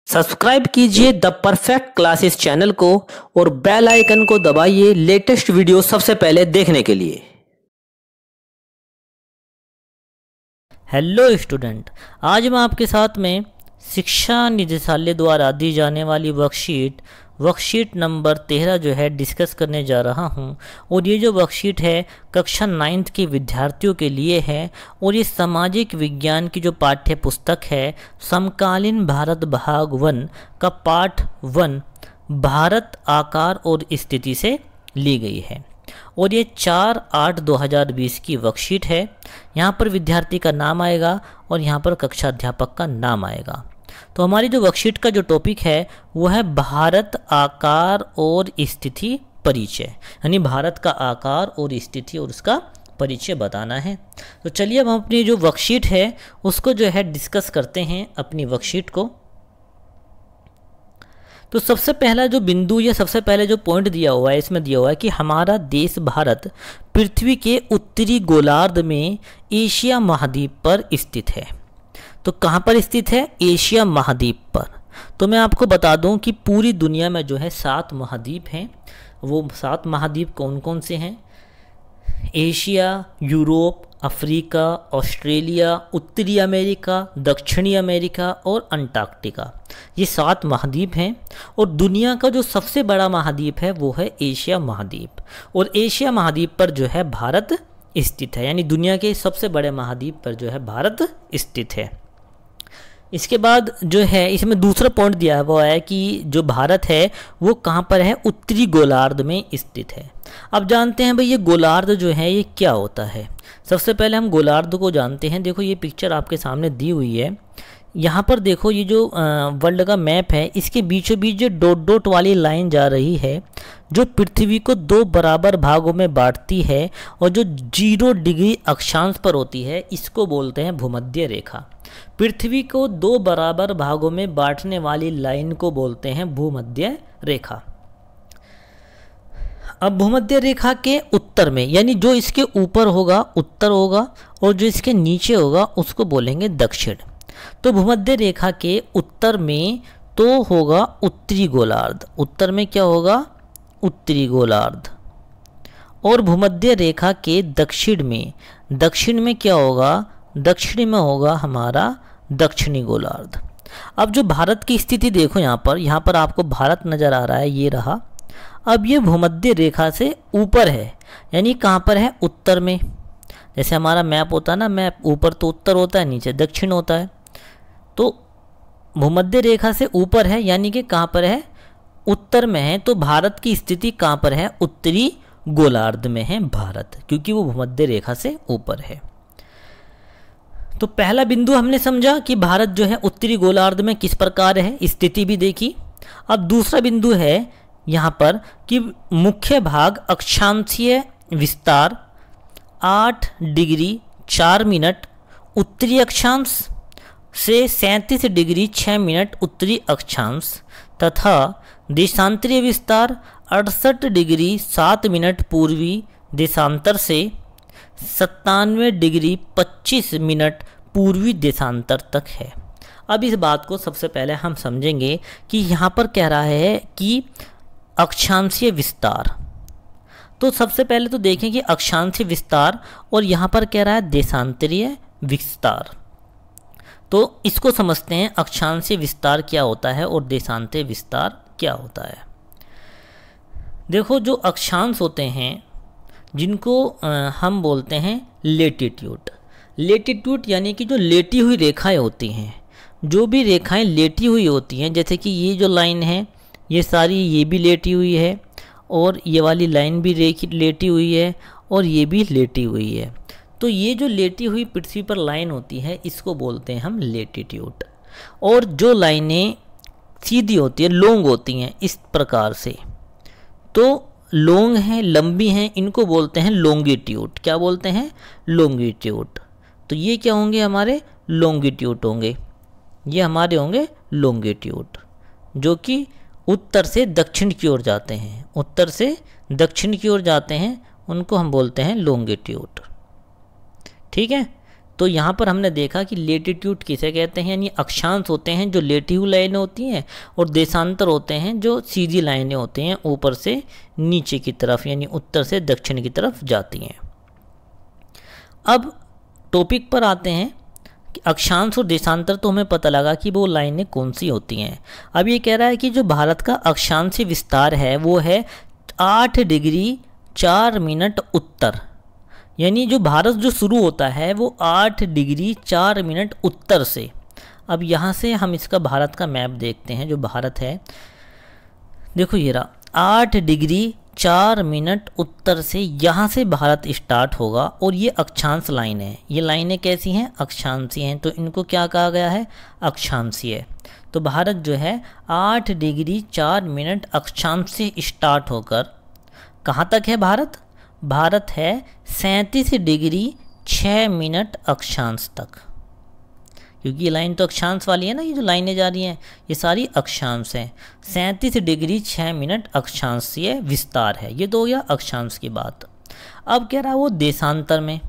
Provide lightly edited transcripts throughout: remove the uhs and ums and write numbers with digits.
Subscribe कीजिए the perfect classes channel को और बेल आइकन को दबाइए लेटेस्ट वीडियो सबसे पहले देखने के लिए। हेलो स्टूडेंट, आज मैं आपके साथ में शिक्षा निदेशालय द्वारा दी जाने वाली वर्कशीट नंबर 13 जो है डिस्कस करने जा रहा हूं। और ये जो वर्कशीट है कक्षा 9th के विद्यार्थियों के लिए है और ये सामाजिक विज्ञान की जो पाठ्य पुस्तक है समकालीन भारत भाग 1 का पार्ट 1 भारत आकार और स्थिति से ली गई है। और ये 4/8/2020 की वर्कशीट है। यहाँ पर विद्यार्थी का नाम आएगा और यहाँ पर कक्षा अध्यापक का नाम आएगा। तो हमारी जो वर्कशीट का जो टॉपिक है वो है भारत आकार और स्थिति परिचय, यानी भारत का आकार और स्थिति और उसका परिचय बताना है। तो चलिए अब हम अपनी जो वर्कशीट है उसको जो है डिस्कस करते हैं अपनी वर्कशीट को। तो सबसे पहला जो बिंदु या सबसे पहले जो पॉइंट दिया हुआ है इसमें दिया हुआ है कि हमारा देश भारत पृथ्वी के उत्तरी गोलार्ध में एशिया महाद्वीप पर स्थित है। तो कहाँ पर स्थित है? एशिया महाद्वीप पर। तो मैं आपको बता दूं कि पूरी दुनिया में जो है 7 महाद्वीप हैं। वो 7 महाद्वीप कौन कौन से हैं? एशिया, यूरोप, अफ्रीका, ऑस्ट्रेलिया, उत्तरी अमेरिका, दक्षिणी अमेरिका और अंटार्कटिका। ये 7 महाद्वीप हैं। और दुनिया का जो सबसे बड़ा महाद्वीप है वो है एशिया महाद्वीप। और एशिया महाद्वीप पर जो है भारत स्थित है, यानी दुनिया के सबसे बड़े महाद्वीप पर जो है भारत स्थित है। इसके बाद जो है इसमें दूसरा पॉइंट दिया हुआ है कि जो भारत है वो कहाँ पर है? उत्तरी गोलार्ध में स्थित है। अब जानते हैं भाई ये गोलार्ध जो है ये क्या होता है। सबसे पहले हम गोलार्ध को जानते हैं। देखो ये पिक्चर आपके सामने दी हुई है। यहाँ पर देखो ये जो वर्ल्ड का मैप है इसके बीचों बीच जो डॉट डॉट वाली लाइन जा रही है जो पृथ्वी को 2 बराबर भागों में बांटती है और जो 0 डिग्री अक्षांश पर होती है इसको बोलते हैं भूमध्य रेखा। पृथ्वी को 2 बराबर भागों में बांटने वाली लाइन को बोलते हैं भूमध्य रेखा। अब भूमध्य रेखा के उत्तर में, यानी जो इसके ऊपर होगा उत्तर होगा और जो इसके नीचे होगा उसको बोलेंगे दक्षिण। तो भूमध्य रेखा के उत्तर में तो होगा उत्तरी गोलार्ध। उत्तर में क्या होगा? उत्तरी गोलार्ध। और भूमध्य रेखा के दक्षिण में क्या होगा? दक्षिण में होगा हमारा दक्षिणी गोलार्ध। अब जो भारत की स्थिति देखो यहाँ पर आपको भारत नजर आ रहा है, ये रहा। अब ये भूमध्य रेखा से ऊपर है, यानी कहाँ पर है? उत्तर में। जैसे हमारा मैप होता है ना, मैप ऊपर तो उत्तर होता है, नीचे दक्षिण होता है। तो भूमध्य रेखा से ऊपर है, यानी कि कहाँ पर है? उत्तर में है। तो भारत की स्थिति कहाँ पर है? उत्तरी गोलार्ध में है भारत, क्योंकि वो भूमध्य रेखा से ऊपर है। तो पहला बिंदु हमने समझा कि भारत जो है उत्तरी गोलार्ध में किस प्रकार है, स्थिति भी देखी। अब दूसरा बिंदु है यहाँ पर कि मुख्य भाग अक्षांशीय विस्तार 8 डिग्री 4 मिनट उत्तरी अक्षांश से 37 डिग्री 6 मिनट उत्तरी अक्षांश तथा देशांतरीय विस्तार 68 डिग्री 7 मिनट पूर्वी देशांतर से 97 डिग्री 25 मिनट पूर्वी देशांतर तक है। अब इस बात को सबसे पहले हम समझेंगे कि यहाँ पर कह रहा है कि अक्षांशीय विस्तार। तो सबसे पहले तो देखें कि अक्षांशीय विस्तार और यहाँ पर कह रहा है देशांतरीय विस्तार। तो इसको समझते हैं अक्षांशीय विस्तार क्या होता है और देशांतरीय विस्तार क्या होता है। देखो जो अक्षांश होते हैं जिनको हम बोलते हैं लेटीट्यूड। लेटीट्यूड यानी कि जो लेटी हुई रेखाएं होती हैं, जो भी रेखाएं लेटी हुई होती हैं, जैसे कि ये जो लाइन है ये सारी ये भी लेटी हुई है और ये वाली लाइन भी लेटी हुई है और ये भी लेटी हुई है। तो ये जो लेटी हुई पृथ्वी पर लाइन होती है इसको बोलते हैं हम लेटीट्यूड। और जो लाइनें सीधी होती है, लॉन्ग होती हैं इस प्रकार से, तो लॉन्ग हैं, लंबी हैं, इनको बोलते हैं लॉन्गिट्यूड। क्या बोलते हैं? लॉन्गिट्यूड। तो ये क्या होंगे? हमारे लॉन्गिट्यूड होंगे। ये हमारे होंगे लॉन्गिट्यूड, जो कि उत्तर से दक्षिण की ओर जाते हैं। उत्तर से दक्षिण की ओर जाते हैं, उनको हम बोलते हैं लॉन्गिट्यूड। ठीक है। तो यहाँ पर हमने देखा कि लेटीट्यूड किसे कहते हैं, यानी अक्षांश होते हैं जो लेटी हुई लाइनें होती हैं, और देशांतर होते हैं जो सीधी लाइनें होती हैं ऊपर से नीचे की तरफ, यानी उत्तर से दक्षिण की तरफ जाती हैं। अब टॉपिक पर आते हैं कि अक्षांश और देशांतर तो हमें पता लगा कि वो लाइनें कौन सी होती हैं। अब ये कह रहा है कि जो भारत का अक्षांशीय विस्तार है वो है 8 डिग्री 4 मिनट उत्तर, यानी जो भारत जो शुरू होता है वो 8 डिग्री 4 मिनट उत्तर से। अब यहाँ से हम इसका भारत का मैप देखते हैं। जो भारत है देखो ये रहा 8 डिग्री 4 मिनट उत्तर से, यहाँ से भारत स्टार्ट होगा और ये अक्षांश लाइन है। ये लाइनें कैसी हैं? अक्षांशीय हैं, तो इनको क्या कहा गया है? अक्षांशीय। तो भारत जो है 8 डिग्री 4 मिनट अक्षांश से स्टार्ट होकर कहाँ तक है भारत? भारत है 37 डिग्री 6 मिनट अक्षांश तक, क्योंकि ये लाइन तो अक्षांश वाली है ना, ये जो लाइनें जा रही हैं ये सारी अक्षांश हैं। 37 डिग्री 6 मिनट अक्षांशीय विस्तार है, ये तो हो गया अक्षांश की बात। अब कह रहा है वो देशांतर में,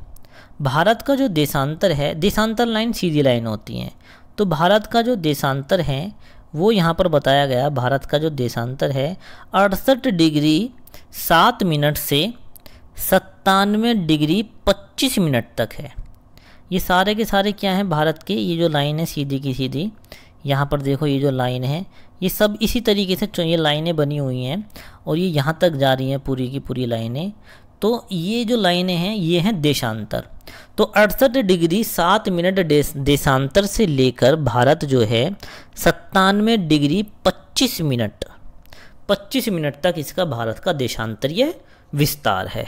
भारत का जो देशांतर है, देशांतर लाइन सीधी लाइन होती हैं, तो भारत का जो देशांतर है वो यहाँ पर बताया गया। भारत का जो देशांतर है 68 डिग्री 7 मिनट से 97 डिग्री 25 मिनट तक है। ये सारे के सारे क्या हैं भारत के? ये जो लाइन है सीधी की सीधी, यहाँ पर देखो ये जो लाइन है ये सब इसी तरीके से ये लाइनें बनी हुई हैं और ये यहाँ तक जा रही हैं पूरी की पूरी लाइनें। तो ये जो लाइनें हैं ये हैं देशांतर। तो 68 डिग्री 7 मिनट देशांतर से लेकर भारत जो है 97 डिग्री 25 मिनट तक इसका भारत का देशांतरीय विस्तार है।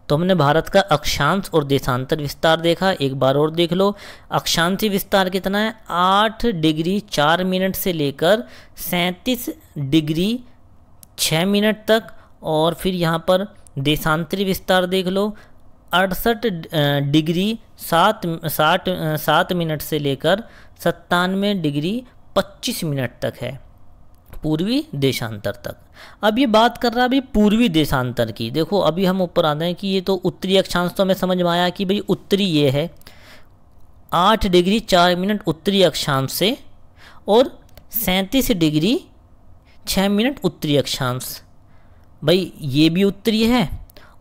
तो हमने भारत का अक्षांश और देशांतर विस्तार देखा। एक बार और देख लो, अक्षांशीय विस्तार कितना है? 8 डिग्री 4 मिनट से लेकर 37 डिग्री 6 मिनट तक, और फिर यहाँ पर देशांतरीय विस्तार देख लो 68 डिग्री 7 मिनट से लेकर 97 डिग्री 25 मिनट तक है, पूर्वी देशांतर तक। अब ये बात कर रहा है अभी पूर्वी देशांतर की। देखो अभी हम ऊपर आते हैं कि ये तो उत्तरी अक्षांश, तो हमें समझ में आया कि भाई उत्तरी ये है 8 डिग्री 4 मिनट उत्तरी अक्षांश से, और 37 डिग्री 6 मिनट उत्तरी अक्षांश। भाई ये भी उत्तरी है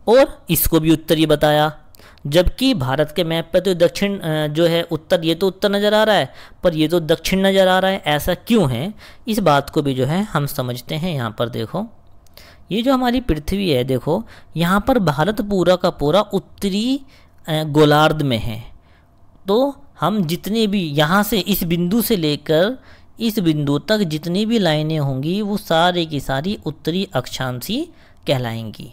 और इसको भी उत्तरी बताया, जबकि भारत के मैप पे तो दक्षिण जो है उत्तर, ये तो उत्तर नज़र आ रहा है पर ये तो दक्षिण नज़र आ रहा है। ऐसा क्यों है? इस बात को भी जो है हम समझते हैं। यहाँ पर देखो ये जो हमारी पृथ्वी है, देखो यहाँ पर भारत पूरा का पूरा उत्तरी गोलार्ध में है। तो हम जितने भी यहाँ से इस बिंदु से लेकर इस बिंदु तक जितनी भी लाइनें होंगी वो सारी की सारी उत्तरी अक्षांशीय कहलाएंगी।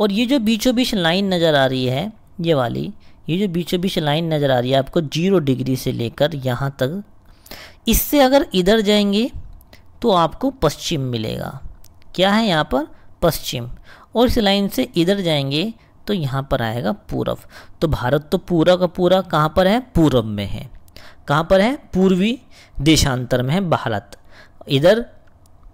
और ये जो बीचों बीच लाइन नज़र आ रही है, ये वाली, ये जो बीचों बीच लाइन नज़र आ रही है आपको 0 डिग्री से लेकर यहाँ तक, इससे अगर इधर जाएंगे तो आपको पश्चिम मिलेगा। क्या है यहाँ पर? पश्चिम। और इस लाइन से इधर जाएंगे तो यहाँ पर आएगा पूरब। तो भारत तो पूरा का पूरा कहाँ पर है? पूरब में है। कहाँ पर है? पूर्वी देशांतर में है भारत। इधर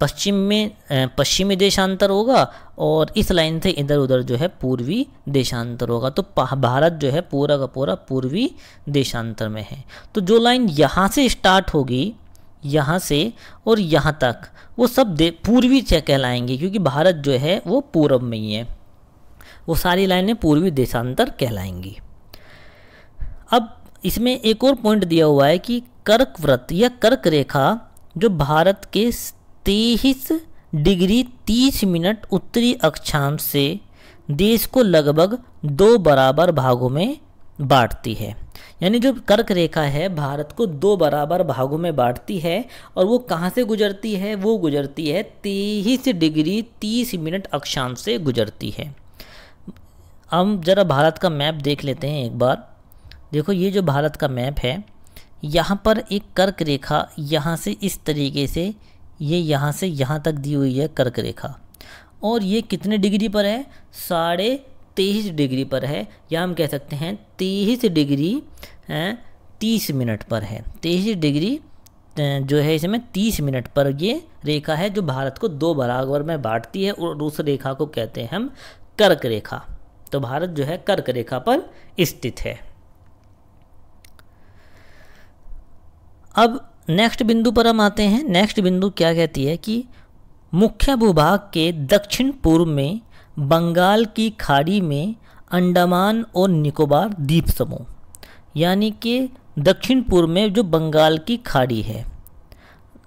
पश्चिम में पश्चिमी देशांतर होगा और इस लाइन से इधर उधर जो है पूर्वी देशांतर होगा। तो भारत जो है पूरा का पूरा पूर्वी देशांतर में है। तो जो लाइन यहाँ से स्टार्ट होगी, यहाँ से और यहाँ तक, वो सब पूर्वी कहलाएंगे, क्योंकि भारत जो है वो पूरब में ही है। वो सारी लाइनें पूर्वी देशांतर कहलाएंगी। अब इसमें एक और पॉइंट दिया हुआ है कि कर्क वृत्त या कर्क रेखा जो भारत के 23 डिग्री 30 मिनट उत्तरी अक्षांश से देश को लगभग 2 बराबर भागों में बांटती है। यानी जो कर्क रेखा है भारत को 2 बराबर भागों में बांटती है। और वो कहाँ से गुजरती है? वो गुजरती है 23 डिग्री 30 मिनट अक्षांश से गुजरती है। हम जरा भारत का मैप देख लेते हैं एक बार। देखो ये जो भारत का मैप है, यहाँ पर एक कर्क रेखा यहाँ से इस तरीके से, ये यहाँ से यहाँ तक दी हुई है कर्क रेखा, और ये कितने डिग्री पर है? 23.5 डिग्री पर है, या हम कह सकते हैं 23 डिग्री 30 मिनट पर है। 23 डिग्री जो है इसमें 30 मिनट पर ये रेखा है जो भारत को 2 बराबर में बांटती है, और उस रेखा को कहते हैं हम कर्क रेखा। तो भारत जो है कर्क रेखा पर स्थित है। अब नेक्स्ट बिंदु पर हम आते हैं। नेक्स्ट बिंदु क्या कहती है कि मुख्य भूभाग के दक्षिण पूर्व में बंगाल की खाड़ी में अंडमान और निकोबार द्वीप समूह, यानी कि दक्षिण पूर्व में जो बंगाल की खाड़ी है,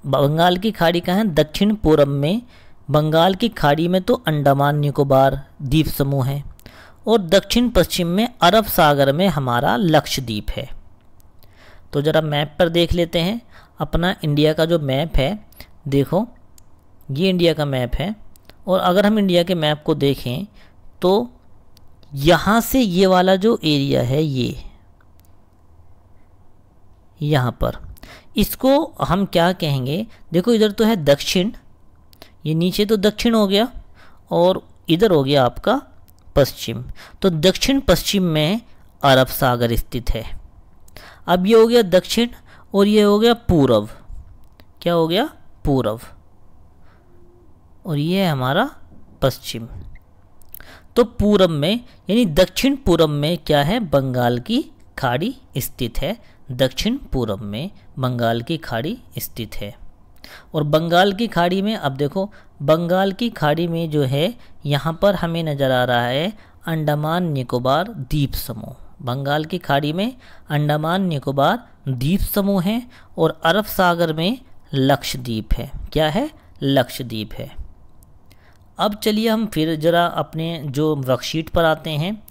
बंगाल की खाड़ी कहाँ है, दक्षिण पूर्व में बंगाल की खाड़ी में तो अंडमान निकोबार द्वीप समूह है, और दक्षिण पश्चिम में अरब सागर में हमारा लक्षद्वीप है। तो ज़रा मैप पर देख लेते हैं। अपना इंडिया का जो मैप है, देखो ये इंडिया का मैप है, और अगर हम इंडिया के मैप को देखें तो यहाँ से ये वाला जो एरिया है, ये यहाँ पर, इसको हम क्या कहेंगे, देखो इधर तो है दक्षिण, ये नीचे तो दक्षिण हो गया, और इधर हो गया आपका पश्चिम। तो दक्षिण पश्चिम में अरब सागर स्थित है। अब ये हो गया दक्षिण और ये हो गया पूर्व, क्या हो गया, पूर्व, और ये है हमारा पश्चिम। तो पूर्व में यानी दक्षिण पूर्व में क्या है, बंगाल की खाड़ी स्थित है। दक्षिण पूर्व में बंगाल की खाड़ी स्थित है। और बंगाल की खाड़ी में अब देखो, बंगाल की खाड़ी में जो है यहाँ पर हमें नज़र आ रहा है अंडमान निकोबार द्वीप समूह। बंगाल की खाड़ी में अंडमान निकोबार द्वीप समूह है, और अरब सागर में लक्षद्वीप है। क्या है, लक्षद्वीप है। अब चलिए हम फिर ज़रा अपने जो वर्कशीट पर आते हैं।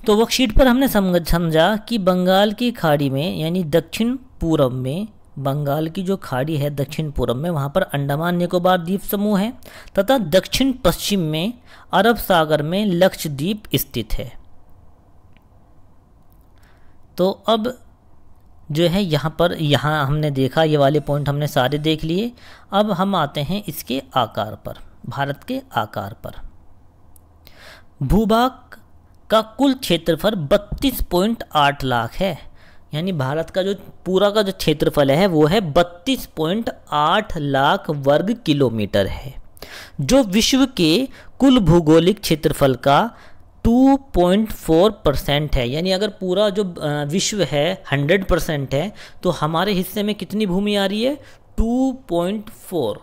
तो वर्कशीट पर हमने समझा कि बंगाल की खाड़ी में यानी दक्षिण पूर्व में, बंगाल की जो खाड़ी है दक्षिण पूर्व में, वहाँ पर अंडमान निकोबार द्वीप समूह है, तथा दक्षिण पश्चिम में अरब सागर में लक्षद्वीप स्थित है। तो अब जो है यहाँ पर, यहाँ हमने देखा, ये वाले पॉइंट हमने सारे देख लिए। अब हम आते हैं इसके आकार पर, भारत के आकार पर। भूभाग का कुल क्षेत्रफल 32.8 लाख है, यानी भारत का जो पूरा का जो क्षेत्रफल है वो है 32.8 लाख वर्ग किलोमीटर है, जो विश्व के कुल भौगोलिक क्षेत्रफल का 2.4% है। यानी अगर पूरा जो विश्व है 100% है, तो हमारे हिस्से में कितनी भूमि आ रही है, 2.4,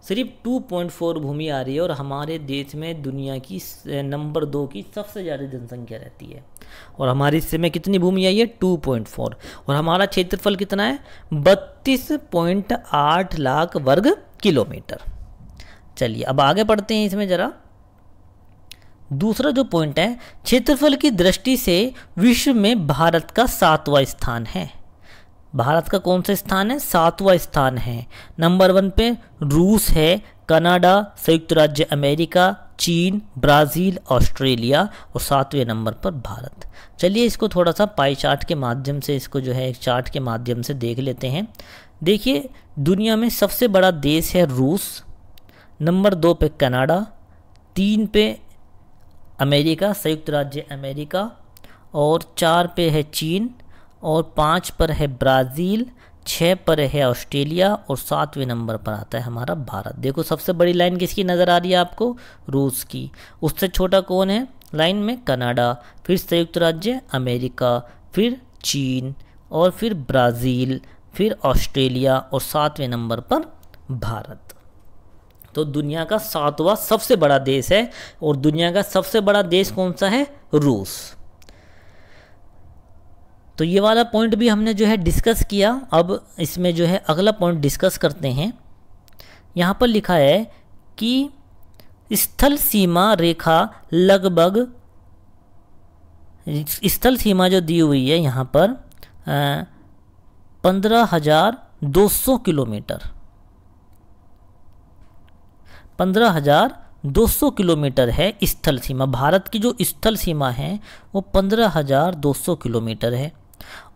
सिर्फ 2.4 भूमि आ रही है। और हमारे देश में दुनिया की नंबर 2 की सबसे ज़्यादा जनसंख्या रहती है, और हमारे हिस्से में कितनी भूमि आई है, 2.4, और हमारा क्षेत्रफल कितना है, 32.8 लाख वर्ग किलोमीटर। चलिए अब आगे बढ़ते हैं इसमें ज़रा। दूसरा जो पॉइंट है, क्षेत्रफल की दृष्टि से विश्व में भारत का 7वां स्थान है। भारत का कौन सा स्थान है, 7वां स्थान है। नंबर 1 पे रूस है, कनाडा, संयुक्त राज्य अमेरिका, चीन, ब्राज़ील, ऑस्ट्रेलिया, और 7वें नंबर पर भारत। चलिए इसको थोड़ा सा पाई चार्ट के माध्यम से, इसको जो है एक चार्ट के माध्यम से देख लेते हैं। देखिए दुनिया में सबसे बड़ा देश है रूस, नंबर 2 पे कनाडा, 3 पे अमेरिका, संयुक्त राज्य अमेरिका, और 4 पे है चीन, और 5 पर है ब्राज़ील, 6 पर है ऑस्ट्रेलिया, और 7वें नंबर पर आता है हमारा भारत। देखो सबसे बड़ी लाइन किसकी नज़र आ रही है आपको, रूस की। उससे छोटा कौन है लाइन में, कनाडा, फिर संयुक्त राज्य अमेरिका, फिर चीन, और फिर ब्राज़ील, फिर ऑस्ट्रेलिया, और 7वें नंबर पर भारत। तो दुनिया का 7वां सबसे बड़ा देश है, और दुनिया का सबसे बड़ा देश कौन सा है, रूस। तो ये वाला पॉइंट भी हमने जो है डिस्कस किया। अब इसमें जो है अगला पॉइंट डिस्कस करते हैं। यहाँ पर लिखा है कि स्थल सीमा रेखा लगभग, स्थल सीमा जो दी हुई है यहाँ पर 15,200 किलोमीटर, 15,200 किलोमीटर है स्थल सीमा। भारत की जो स्थल सीमा है वो 15,200 किलोमीटर है,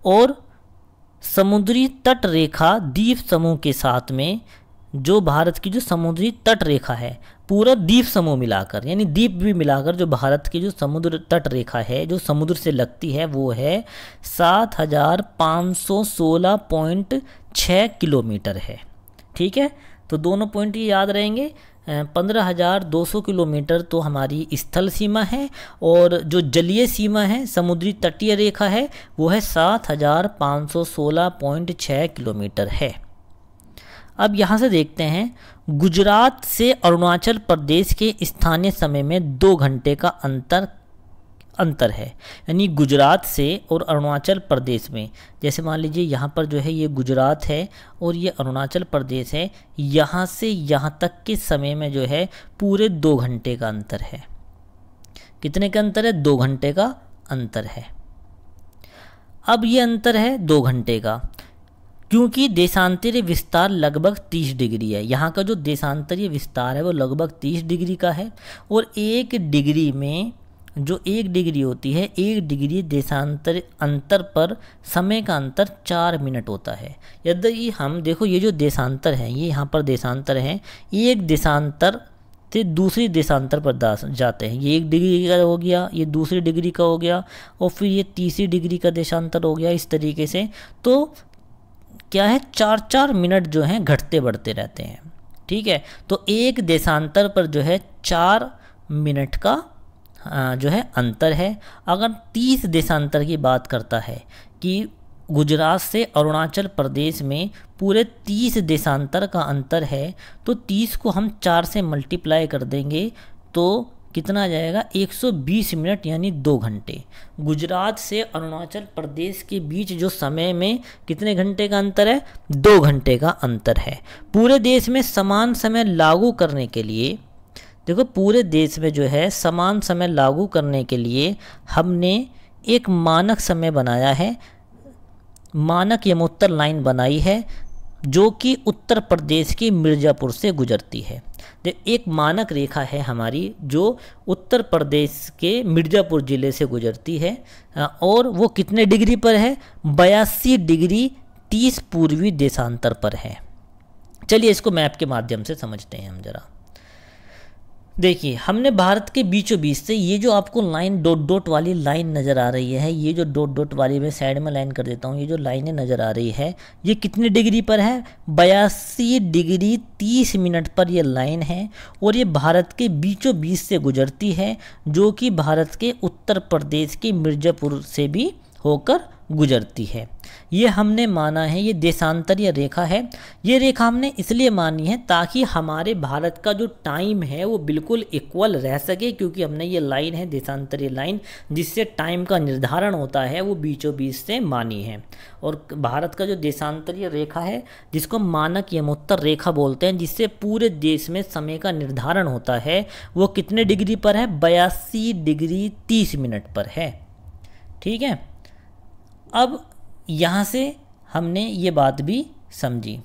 और समुद्री तट रेखा द्वीप समूह के साथ में, जो भारत की जो समुद्री तट रेखा है, पूरा द्वीप समूह मिलाकर, यानी द्वीप भी मिलाकर, जो भारत की जो समुद्र तट रेखा है, जो समुद्र से लगती है, वो है 7,516.6 किलोमीटर है। ठीक है, तो दोनों पॉइंट ये याद रहेंगे। 15,200 किलोमीटर तो हमारी स्थल सीमा है, और जो जलीय सीमा है, समुद्री तटीय रेखा है, वो है 7,516.6 किलोमीटर है। अब यहाँ से देखते हैं, गुजरात से अरुणाचल प्रदेश के स्थानीय समय में 2 घंटे का अंतर है। यानी गुजरात से और अरुणाचल प्रदेश में, जैसे मान लीजिए यहाँ पर जो है ये गुजरात है और ये अरुणाचल प्रदेश है, यहाँ से यहाँ तक के समय में जो है पूरे 2 घंटे का अंतर है। कितने का अंतर है? 2 घंटे का अंतर है। अब ये अंतर है 2 घंटे का, क्योंकि देशांतरीय विस्तार लगभग 30 डिग्री है। यहाँ का जो देशांतरीय विस्तार है वो लगभग 30 डिग्री का है, और 1 डिग्री में जो 1 डिग्री होती है, 1 डिग्री देशांतर अंतर पर समय का अंतर 4 मिनट होता है। यदि हम देखो, ये जो देशांतर है, ये यहाँ पर देशांतर है, एक देशांतर से दूसरी देशांतर पर जाते हैं। ये 1 डिग्री का हो गया, ये दूसरी डिग्री का हो गया, और फिर ये तीसरी डिग्री का देशांतर हो गया। इस तरीके से तो क्या है, 4-4 मिनट जो हैं घटते बढ़ते रहते हैं। ठीक है, तो एक देशांतर पर जो है 4 मिनट का जो है अंतर है। अगर 30 देशांतर की बात करता है कि गुजरात से अरुणाचल प्रदेश में पूरे 30 देशांतर का अंतर है, तो 30 को हम 4 से मल्टीप्लाई कर देंगे तो कितना आ जाएगा? 120 मिनट, यानी 2 घंटे। गुजरात से अरुणाचल प्रदेश के बीच जो समय में कितने घंटे का अंतर है? 2 घंटे का अंतर है। पूरे देश में समान समय लागू करने के लिए, देखो पूरे देश में जो है समान समय लागू करने के लिए हमने एक मानक समय बनाया है, मानक यमोत्तर लाइन बनाई है, जो कि उत्तर प्रदेश के मिर्ज़ापुर से गुजरती है। एक मानक रेखा है हमारी जो उत्तर प्रदेश के मिर्ज़ापुर ज़िले से गुजरती है, और वो कितने डिग्री पर है? 82 डिग्री 30 पूर्वी देशांतर पर है। चलिए इसको मैप के माध्यम से समझते हैं हम जरा। देखिए, हमने भारत के बीचों बीच से ये जो आपको लाइन डॉट डॉट वाली लाइन नज़र आ रही है, ये जो डॉट डॉट वाली मैं साइड में लाइन कर देता हूँ, ये जो लाइनें नज़र आ रही है ये कितने डिग्री पर है? 82 डिग्री 30 मिनट पर ये लाइन है, और ये भारत के बीचों बीच से गुजरती है, जो कि भारत के उत्तर प्रदेश के मिर्ज़ापुर से भी होकर गुजरती है। ये हमने माना है, ये देशांतरीय रेखा है। ये रेखा हमने इसलिए मानी है ताकि हमारे भारत का जो टाइम है वो बिल्कुल इक्वल रह सके, क्योंकि हमने ये लाइन है देशांतरीय लाइन जिससे टाइम का निर्धारण होता है, वो बीचों बीच से मानी है। और भारत का जो देशांतरीय रेखा है जिसको मानक यमोत्तर रेखा बोलते हैं, जिससे पूरे देश में समय का निर्धारण होता है, वो कितने डिग्री पर है? 82 डिग्री 30 मिनट पर है। ठीक है, अब यहाँ से हमने ये बात भी समझी,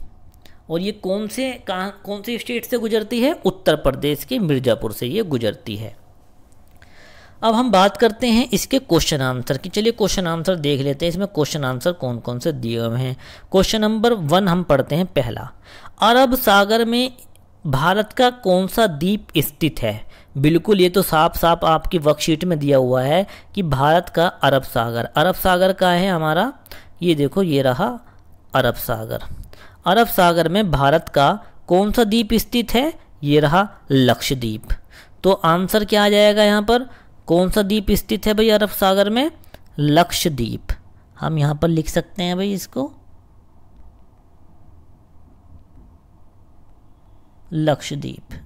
और ये कौन से स्टेट से गुजरती है? उत्तर प्रदेश के मिर्ज़ापुर से ये गुजरती है। अब हम बात करते हैं इसके क्वेश्चन आंसर की। चलिए क्वेश्चन आंसर देख लेते हैं, इसमें क्वेश्चन आंसर कौन कौन से दिए हुए हैं। क्वेश्चन नंबर 1 हम पढ़ते हैं। पहला, अरब सागर में भारत का कौन सा द्वीप स्थित है? बिल्कुल, ये तो साफ साफ आपकी वर्कशीट में दिया हुआ है कि भारत का अरब सागर का है हमारा, ये देखो ये रहा अरब सागर। अरब सागर में भारत का कौन सा द्वीप स्थित है? ये रहा लक्षद्वीप। तो आंसर क्या आ जाएगा यहाँ पर? कौन सा द्वीप स्थित है भाई अरब सागर में? लक्षद्वीप। हम यहाँ पर लिख सकते हैं भाई इसको, लक्षद्वीप।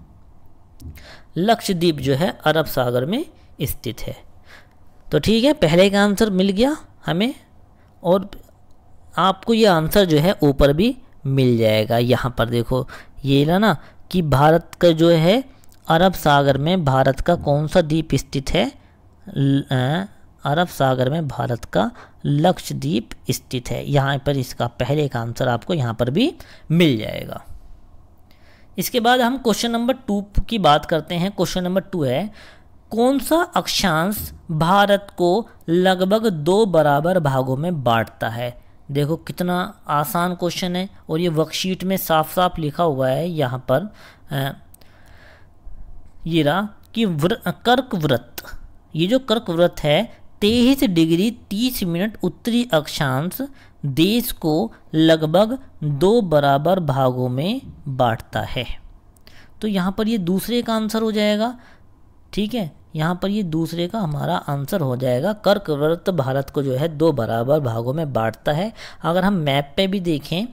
लक्षद्वीप जो है अरब सागर में स्थित है। तो ठीक है, पहले का आंसर मिल गया हमें, और आपको ये आंसर जो है ऊपर भी मिल जाएगा। यहाँ पर देखो ये ना कि भारत का जो है अरब सागर में भारत का कौन सा द्वीप स्थित है? अरब सागर में भारत का लक्षद्वीप स्थित है। यहाँ पर इसका पहले का आंसर आपको यहाँ पर भी मिल जाएगा। इसके बाद हम क्वेश्चन नंबर 2 की बात करते हैं। क्वेश्चन नंबर 2 है, कौन सा अक्षांश भारत को लगभग 2 बराबर भागों में बांटता है? देखो कितना आसान क्वेश्चन है, और ये वर्कशीट में साफ साफ लिखा हुआ है यहाँ पर। ये रहा कि कर्कवृत्त, ये जो कर्कवृत्त है 23 डिग्री 30 मिनट उत्तरी अक्षांश देश को लगभग 2 बराबर भागों में बांटता है। तो यहाँ पर ये दूसरे का आंसर हो जाएगा। ठीक है, यहाँ पर ये दूसरे का हमारा आंसर हो जाएगा। कर्कवृत्त भारत को जो है 2 बराबर भागों में बांटता है। अगर हम मैप पे भी देखें,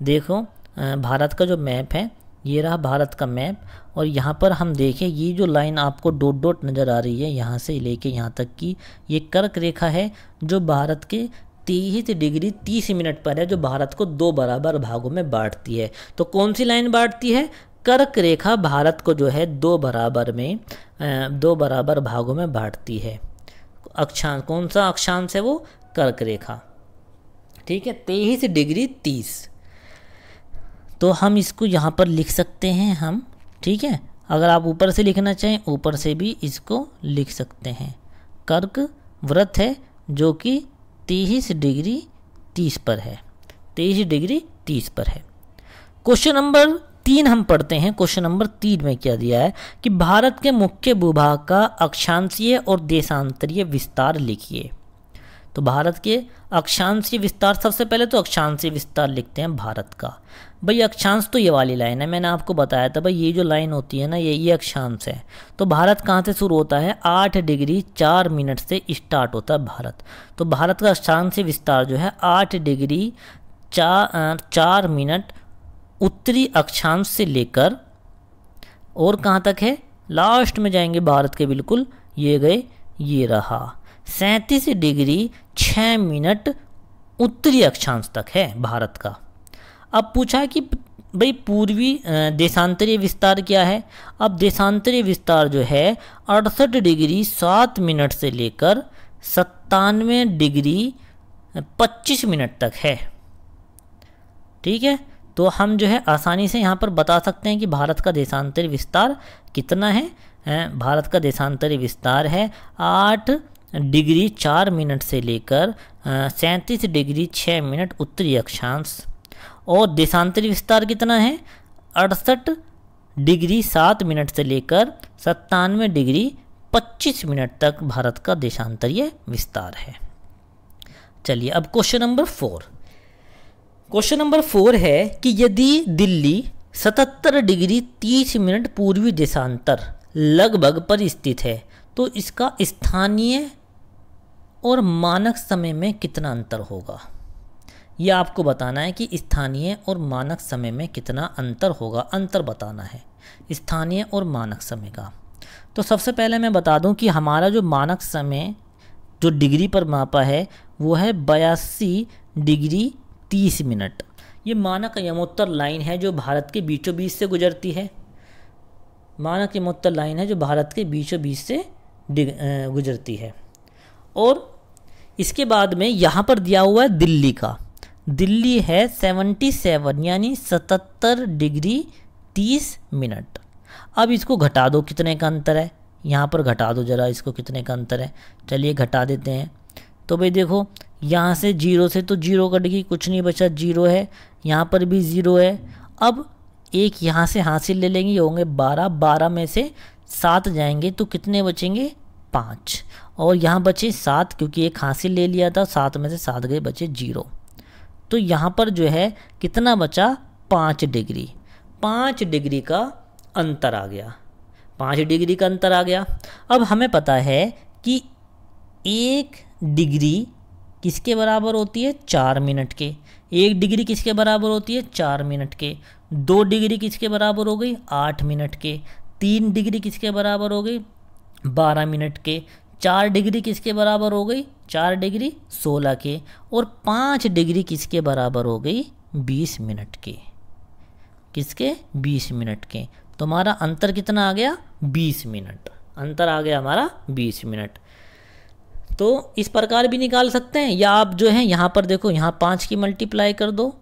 देखो भारत का जो मैप है, ये रहा भारत का मैप, और यहाँ पर हम देखें ये जो लाइन आपको डॉट डॉट नज़र आ रही है यहाँ से लेके यहाँ तक की, ये कर्क रेखा है जो भारत के 23 डिग्री 30 मिनट पर है, जो भारत को 2 बराबर भागों में बांटती है। तो कौन सी लाइन बांटती है? कर्क रेखा भारत को जो है 2 बराबर भागों में बांटती है। अक्षांश कौन सा अक्षांश है? वो कर्क रेखा। ठीक है, 23 डिग्री 30। तो हम इसको यहाँ पर लिख सकते हैं हम। ठीक है, अगर आप ऊपर से लिखना चाहें ऊपर से भी इसको लिख सकते हैं। कर्क वृत्त है जो कि 23 डिग्री 30 पर है, 23 डिग्री 30 पर है। क्वेश्चन नंबर 3 हम पढ़ते हैं। क्वेश्चन नंबर 3 में क्या दिया है कि भारत के मुख्य भूभाग का अक्षांशीय और देशांतरीय विस्तार लिखिए। तो भारत के अक्षांशीय विस्तार, सबसे पहले तो अक्षांशीय विस्तार लिखते हैं भारत का। भाई अक्षांश तो ये वाली लाइन है, मैंने आपको बताया था भाई ये जो लाइन होती है ना, ये अक्षांश है। तो भारत कहाँ से शुरू होता है? 8 डिग्री 4 मिनट से स्टार्ट होता है भारत। तो भारत का अक्षांशीय विस्तार जो है 8 डिग्री 4 मिनट उत्तरी अक्षांश से लेकर और कहाँ तक है? लास्ट में जाएंगे भारत के बिल्कुल, ये गए, ये रहा 37 डिग्री 6 मिनट उत्तरी अक्षांश तक है भारत का। अब पूछा कि भाई पूर्वी देशांतरीय विस्तार क्या है? अब देशांतरीय विस्तार जो है 68 डिग्री 7 मिनट से लेकर 97 डिग्री 25 मिनट तक है। ठीक है, तो हम जो है आसानी से यहाँ पर बता सकते हैं कि भारत का देशांतरीय विस्तार कितना है। भारत का देशांतरीय विस्तार है 8 डिग्री 4 मिनट से लेकर 37 डिग्री 6 मिनट उत्तरी अक्षांश, और देशांतरीय विस्तार कितना है? 68 डिग्री 7 मिनट से लेकर 97 डिग्री 25 मिनट तक भारत का देशांतरीय विस्तार है। चलिए अब क्वेश्चन नंबर 4। क्वेश्चन नंबर 4 है कि यदि दिल्ली 77 डिग्री 30 मिनट पूर्वी देशांतर लगभग पर स्थित है तो इसका स्थानीय और मानक समय में कितना अंतर होगा? यह आपको बताना है कि स्थानीय और मानक समय में कितना अंतर होगा, अंतर बताना है स्थानीय और मानक समय का। तो सबसे पहले मैं बता दूं कि हमारा जो मानक समय जो डिग्री पर मापा है वो है 82 डिग्री 30 मिनट। ये मानक यमोत्तर लाइन है जो भारत के बीचों बीच से गुजरती है। मानक यमोत्तर लाइन है जो भारत के बीचों बीच से गुजरती है। और इसके बाद में यहाँ पर दिया हुआ है दिल्ली का। दिल्ली है 77 यानी 77 डिग्री 30 मिनट। अब इसको घटा दो, कितने का अंतर है? यहाँ पर घटा दो जरा इसको, कितने का अंतर है। चलिए घटा देते हैं। तो भाई देखो यहाँ से 0 से तो 0 कट गई, कुछ नहीं बचा, 0 है। यहाँ पर भी 0 है। अब एक यहाँ से हासिल ले लेंगे, ये होंगे 12। 12 में से 7 जाएंगे तो कितने बचेंगे? 5। और यहाँ बचे 7 क्योंकि एक हासिल ले लिया था, 7 में से 7 गए, बचे 0। तो यहाँ पर जो है कितना बचा? 5 डिग्री। 5 डिग्री का अंतर आ गया। 5 डिग्री का अंतर आ गया। अब हमें पता है कि 1 डिग्री किसके बराबर होती है? 4 मिनट के। 1 डिग्री किसके बराबर होती है? 4 मिनट के। 2 डिग्री किसके बराबर हो गई? 8 मिनट के। 3 डिग्री किसके बराबर हो गई? 12 मिनट के। 4 डिग्री किसके बराबर हो गई? 4 डिग्री 16 के। और 5 डिग्री किसके बराबर हो गई? 20 मिनट के। किसके? 20 मिनट के। तो हमारा अंतर कितना आ गया? 20 मिनट। अंतर आ गया हमारा 20 मिनट। तो इस प्रकार भी निकाल सकते हैं, या आप जो है यहाँ पर देखो, यहाँ 5 की मल्टीप्लाई कर दो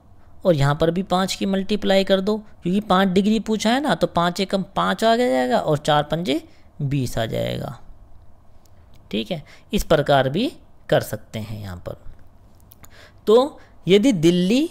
और यहाँ पर भी 5 की मल्टीप्लाई कर दो, क्योंकि 5 डिग्री पूछा है ना, तो 5 एकम 5 आ जाएगा और 4 पंजे 20 आ जाएगा। ठीक है, इस प्रकार भी कर सकते हैं यहाँ पर। तो यदि दिल्ली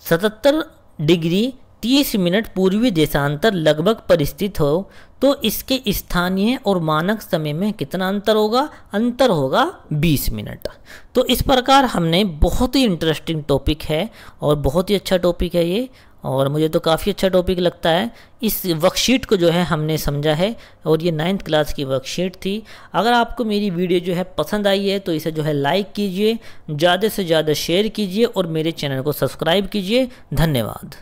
77 डिग्री 30 मिनट पूर्वी देशांतर लगभग पर स्थित हो तो इसके स्थानीय और मानक समय में कितना अंतर होगा? अंतर होगा 20 मिनट। तो इस प्रकार हमने बहुत ही इंटरेस्टिंग टॉपिक है और बहुत ही अच्छा टॉपिक है ये, और मुझे तो काफ़ी अच्छा टॉपिक लगता है। इस वर्कशीट को जो है हमने समझा है और ये 9th क्लास की वर्कशीट थी। अगर आपको मेरी वीडियो जो है पसंद आई है तो इसे जो है लाइक कीजिए, ज़्यादा से ज़्यादा शेयर कीजिए और मेरे चैनल को सब्सक्राइब कीजिए। धन्यवाद।